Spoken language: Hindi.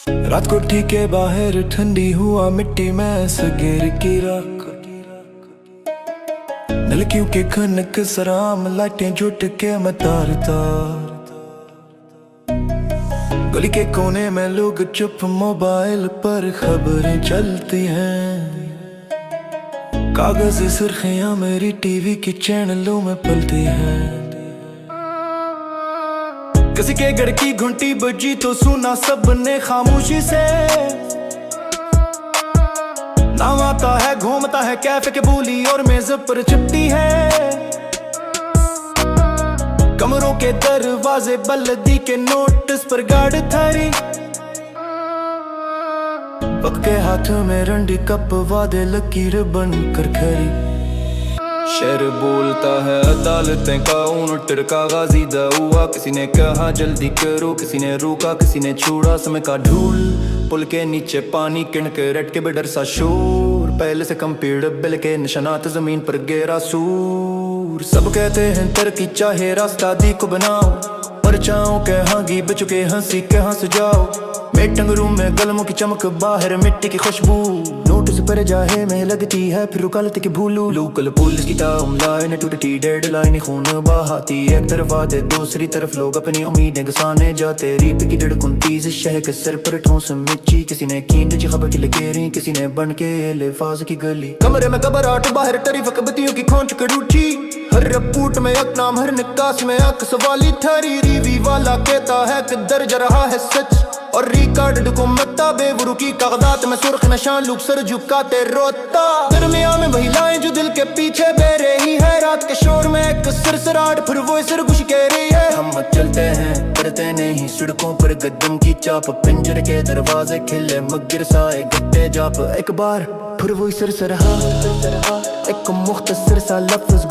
रात को ठीक के बाहर ठंडी हुआ मिट्टी में सगेर की राख, नलकियों के खनक सराम लाइटें जुट के मैं तार तार। गली के कोने में लोग चुप मोबाइल पर खबरें चलती हैं। कागज सुर्खियां मेरी टीवी की चैनलों में पलती हैं। किसी के घर की घंटी बजी तो सुना सबने खामोशी से। नाम आता है घूमता है कैफे के बोली और मेज पर चिपटी है। कमरों के दरवाजे बल्दी के नोटिस पर गार्ड थारी। पक्के हाथों में रंडी कप वादे लकीर बनकर खरी। शहर बोलता है अदालतें कानून टिरका गाजी हुआ। किसी ने कहा जल्दी करो, किसी ने रोका, किसी ने छोड़ा समय का ढूल। पुल के नीचे पानी किणक रट के बेडर सा शोर। पहले से कम पेड़ बिल के निशानात जमीन पर गहरा सूर। सब कहते हैं तरक्की चाहे रास्ता दी को बनाओ। परछाओं के हांगी बचुके हंसी के हंस जाओ। मीटिंग रूम में कलमों की चमक बाहर मिट्टी की खुशबू। नोटिस पर जाहे में लगती है फिर गलती की भूलू। लोकल पुलिस की टाइमलाइन टूटती डेडलाइन खून बहाती। एक तरफ आते दूसरी तरफ लोग अपनी उम्मीदें घसाने जाते। रीप की धड़कन शह के सिर पर ठोस मिर्ची। किसी ने कींद की खबर की लकीरें, किसी ने बन के लिफाज की गली। कमरे में घबराहट बाहर टरी फकबतियों की खोंच करूची। हर रपूट में एक नाम हर निकास में आंख सवाली थारी। रीवी वाला कहता है कि दर्ज रहा है सच और रिकॉर्ड को मत्ता बेवरू की कागजात में सुर्ख निशान। लोग सर झुकाते रोता दरमियान में महिलाएं जो दिल के पीछे बह रही है। रात के शोर में एक सरसराहट फिर वो सिर खुश कह रही है। हम चलते हैं डरते नहीं सड़कों पर गद्दम की चाप। पिंजरे के दरवाजे खिले मगर साए गड्ढे जाप। एक बार फिर वो सरसराहट एक मुख्तसर सा लफ्ज